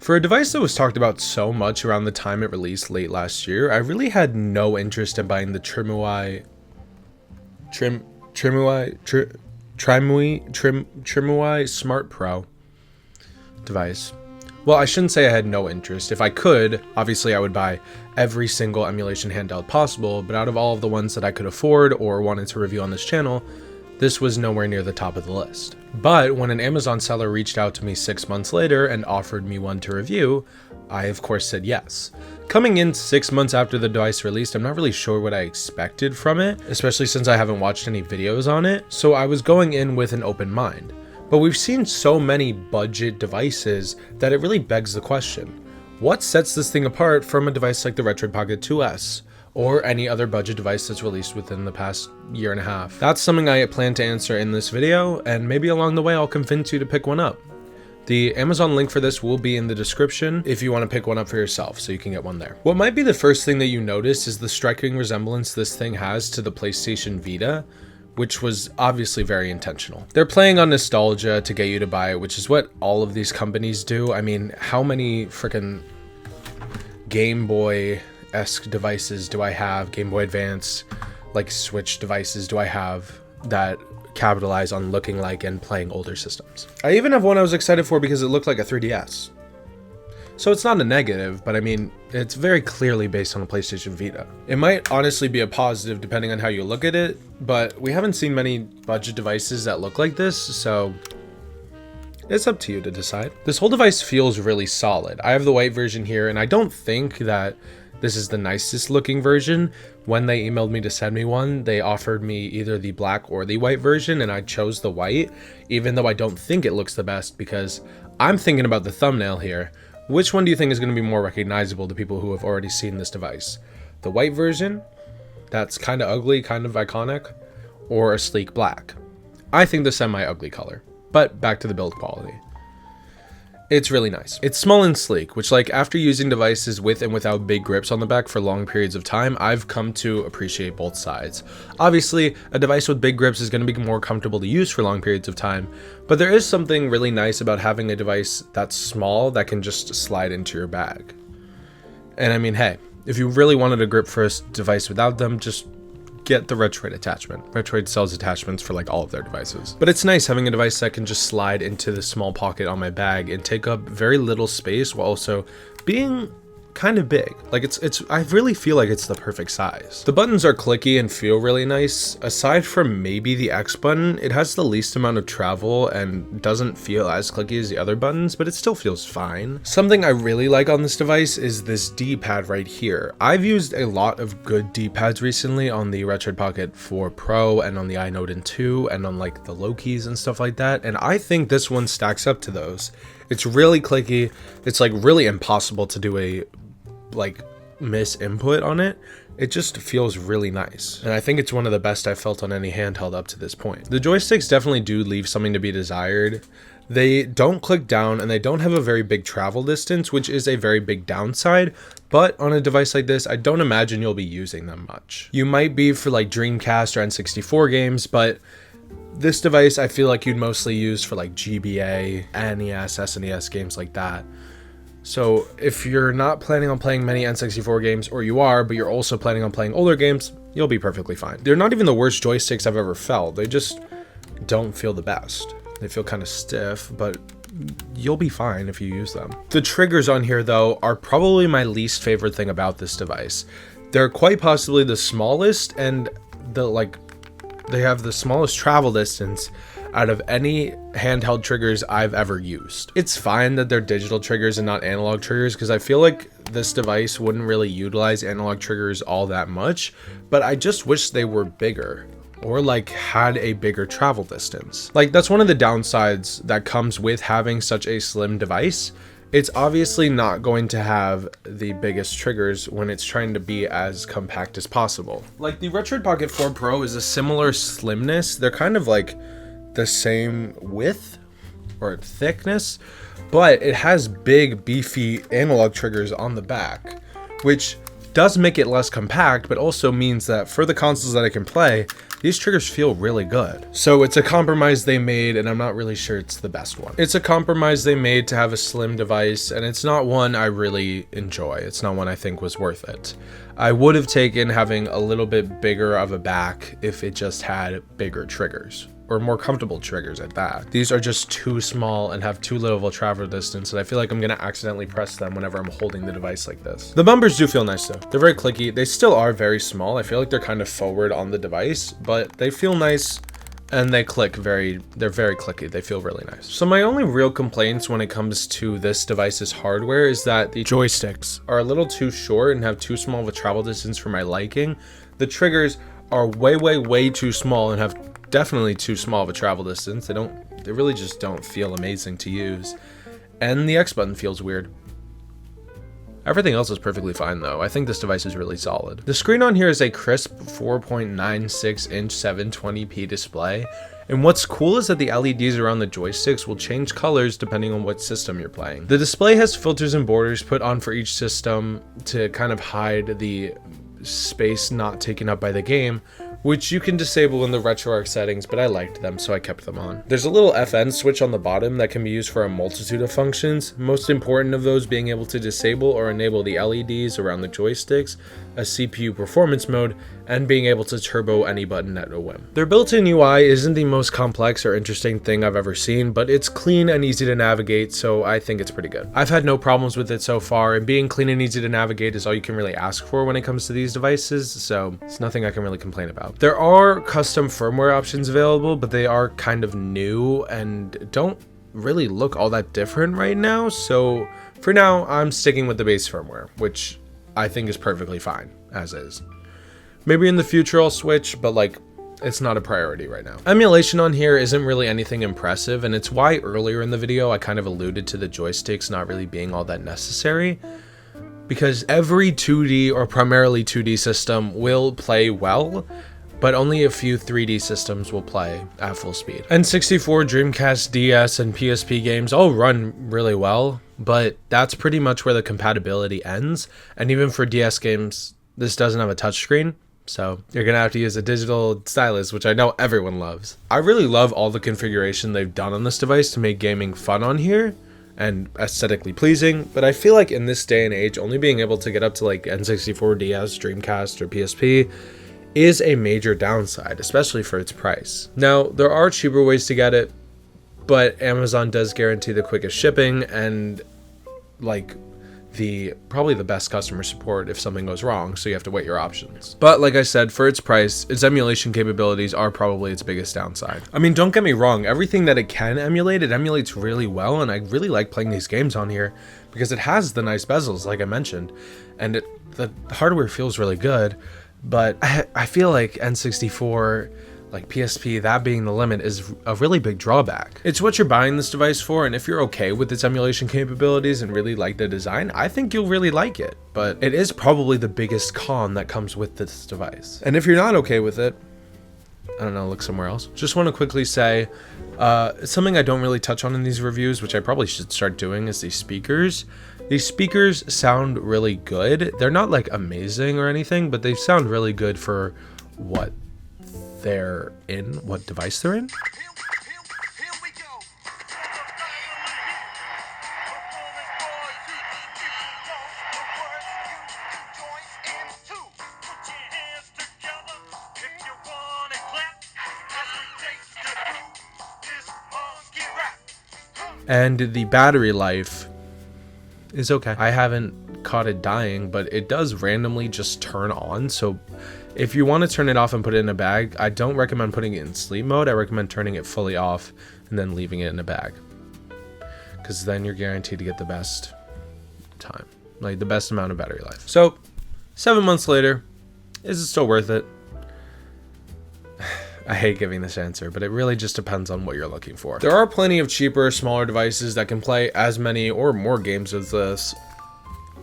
For a device that was talked about so much around the time it released late last year, I really had no interest in buying the Trimui Smart Pro device. Well, I shouldn't say I had no interest. If I could, obviously I would buy every single emulation handheld possible, but out of all of the ones that I could afford or wanted to review on this channel, this was nowhere near the top of the list. But when an Amazon seller reached out to me 6 months later and offered me one to review, I of course said yes. Coming in 6 months after the device released, I'm not really sure what I expected from it, especially since I haven't watched any videos on it, so I was going in with an open mind. But we've seen so many budget devices that it really begs the question, what sets this thing apart from a device like the Retroid Pocket 2S? Or any other budget device that's released within the past year and a half? That's something I plan to answer in this video, and maybe along the way I'll convince you to pick one up. The Amazon link for this will be in the description if you want to pick one up for yourself, so you can get one there. What might be the first thing that you notice is the striking resemblance this thing has to the PlayStation Vita, which was obviously very intentional. They're playing on nostalgia to get you to buy it, which is what all of these companies do. I mean, how many freaking Game Boy-esque devices do I have, Game Boy Advance, like Switch devices do I have that capitalize on looking like and playing older systems? I even have one I was excited for because it looked like a 3DS. So it's not a negative, but I mean, it's very clearly based on a PlayStation Vita. It might honestly be a positive depending on how you look at it, but we haven't seen many budget devices that look like this, so it's up to you to decide. This whole device feels really solid. I have the white version here, and I don't think that this is the nicest looking version. When they emailed me to send me one, they offered me either the black or the white version, and I chose the white, even though I don't think it looks the best, because I'm thinking about the thumbnail here. Which one do you think is going to be more recognizable to people who have already seen this device? The white version, that's kind of ugly, kind of iconic, or a sleek black? I think the semi-ugly color, but back to the build quality. It's really nice. It's small and sleek, which, like, after using devices with and without big grips on the back for long periods of time, I've come to appreciate both sides. Obviously, a device with big grips is going to be more comfortable to use for long periods of time, but there is something really nice about having a device that's small that can just slide into your bag. And I mean, hey, if you really wanted a grip for a device without them, just get the Retroid attachment. Retroid sells attachments for like all of their devices. But it's nice having a device that can just slide into the small pocket on my bag and take up very little space while also being kind of big. Like I really feel like it's the perfect size. The buttons are clicky and feel really nice. Aside from maybe the X button, it has the least amount of travel and doesn't feel as clicky as the other buttons, but it still feels fine. Something I really like on this device is this D-pad right here. I've used a lot of good D-pads recently on the Retroid Pocket 4 Pro and on the iNote 2 and on like the Lokis and stuff like that, and I think this one stacks up to those. It's really clicky. It's like really impossible to do a miss input on it. It just feels really nice, and I think it's one of the best I've felt on any handheld up to this point. The joysticks definitely do leave something to be desired. They don't click down and they don't have a very big travel distance, which is a very big downside, but on a device like this, I don't imagine you'll be using them much. You might be for like Dreamcast or N64 games, but this device I feel like you'd mostly use for like GBA, NES, SNES games like that. So if you're not planning on playing many N64 games, or you are, but you're also planning on playing older games, you'll be perfectly fine. They're not even the worst joysticks I've ever felt. They just don't feel the best. They feel kind of stiff, but you'll be fine if you use them. The triggers on here, though, are probably my least favorite thing about this device. They're quite possibly the smallest, and they have the smallest travel distance out of any handheld triggers I've ever used. It's fine that they're digital triggers and not analog triggers, because I feel like this device wouldn't really utilize analog triggers all that much, but I just wish they were bigger or like had a bigger travel distance. Like, that's one of the downsides that comes with having such a slim device. It's obviously not going to have the biggest triggers when it's trying to be as compact as possible. Like, the Retroid Pocket 4 Pro is a similar slimness. They're kind of like the same width or thickness, but it has big beefy analog triggers on the back, which does make it less compact, but also means that for the consoles that I can play, these triggers feel really good. So it's a compromise they made, and I'm not really sure it's the best one. It's a compromise they made to have a slim device, and it's not one I really enjoy. It's not one I think was worth it. I would have taken having a little bit bigger of a back if it just had bigger triggers, or more comfortable triggers at that. These are just too small and have too little of a travel distance, and I feel like I'm gonna accidentally press them whenever I'm holding the device like this. The bumpers do feel nice though. They're very clicky. They still are very small. I feel like they're kind of forward on the device, but they feel nice and they click they're very clicky. They feel really nice. So my only real complaints when it comes to this device's hardware is that the joysticks are a little too short and have too small of a travel distance for my liking. The triggers are way too small and have definitely too small of a travel distance. They really just don't feel amazing to use. And the X button feels weird. Everything else is perfectly fine though. I think this device is really solid. The screen on here is a crisp 4.96 inch 720p display. And what's cool is that the LEDs around the joysticks will change colors depending on what system you're playing. The display has filters and borders put on for each system to kind of hide the space not taken up by the game, which you can disable in the RetroArch settings, but I liked them, so I kept them on. There's a little FN switch on the bottom that can be used for a multitude of functions, most important of those being able to disable or enable the LEDs around the joysticks, a CPU performance mode, and being able to turbo any button at a whim. Their built-in UI isn't the most complex or interesting thing I've ever seen, but it's clean and easy to navigate, so I think it's pretty good. I've had no problems with it so far, and being clean and easy to navigate is all you can really ask for when it comes to these devices, so it's nothing I can really complain about. There are custom firmware options available, but they are kind of new and don't really look all that different right now, so for now, I'm sticking with the base firmware, which I think is perfectly fine, as is. Maybe in the future I'll switch, but like, it's not a priority right now. Emulation on here isn't really anything impressive, and it's why earlier in the video I kind of alluded to the joysticks not really being all that necessary, because every 2D or primarily 2D system will play well, but only a few 3D systems will play at full speed. N64, Dreamcast, DS, and PSP games all run really well, but that's pretty much where the compatibility ends, and even for DS games, this doesn't have a touchscreen, so you're gonna have to use a digital stylus, which I know everyone loves. I really love all the configuration they've done on this device to make gaming fun on here, and aesthetically pleasing, but I feel like in this day and age, only being able to get up to like N64, DS, Dreamcast, or PSP is a major downside, especially for its price. Now, there are cheaper ways to get it, but Amazon does guarantee the quickest shipping and like probably the best customer support if something goes wrong, so you have to weigh your options. But like I said, for its price, its emulation capabilities are probably its biggest downside. I mean, don't get me wrong, everything that it can emulate, it emulates really well, and I really like playing these games on here because it has the nice bezels, like I mentioned, and the hardware feels really good, but I feel like N64, like PSP, that being the limit is a really big drawback. It's what you're buying this device for, and if you're okay with its emulation capabilities and really like the design, I think you'll really like it, but it is probably the biggest con that comes with this device. And if you're not okay with it, I don't know, look somewhere else. Just want to quickly say, something I don't really touch on in these reviews, which I probably should start doing, is these speakers. These speakers sound really good. They're not like amazing or anything, but they sound really good for what they're in, what device they're in. And the battery life is okay. I haven't caught it dying, but it does randomly just turn on. So if you want to turn it off and put it in a bag, I don't recommend putting it in sleep mode. I recommend turning it fully off and then leaving it in a bag, because then you're guaranteed to get the best time, like the best amount of battery life. So 7 months later, is it still worth it? I hate giving this answer, but it really just depends on what you're looking for. There are plenty of cheaper, smaller devices that can play as many or more games as this,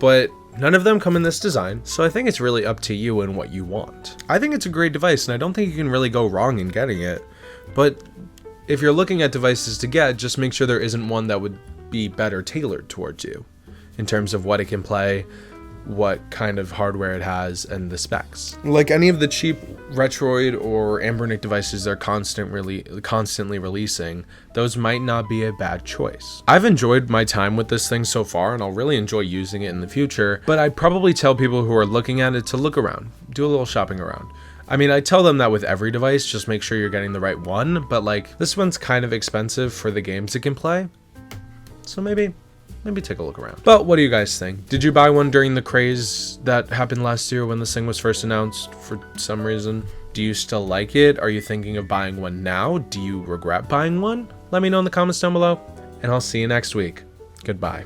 but none of them come in this design, so I think it's really up to you and what you want. I think it's a great device, and I don't think you can really go wrong in getting it, but if you're looking at devices to get, just make sure there isn't one that would be better tailored towards you in terms of what it can play, what kind of hardware it has and the specs. Like any of the cheap Retroid or Anbernic devices they're constantly releasing, those might not be a bad choice. I've enjoyed my time with this thing so far, and I'll really enjoy using it in the future, but I'd probably tell people who are looking at it to look around, do a little shopping around. I mean, I tell them that with every device, just make sure you're getting the right one, but like this one's kind of expensive for the games it can play, so maybe take a look around. But what do you guys think? Did you buy one during the craze that happened last year when this thing was first announced for some reason? Do you still like it? Are you thinking of buying one now? Do you regret buying one? Let me know in the comments down below, and I'll see you next week. Goodbye.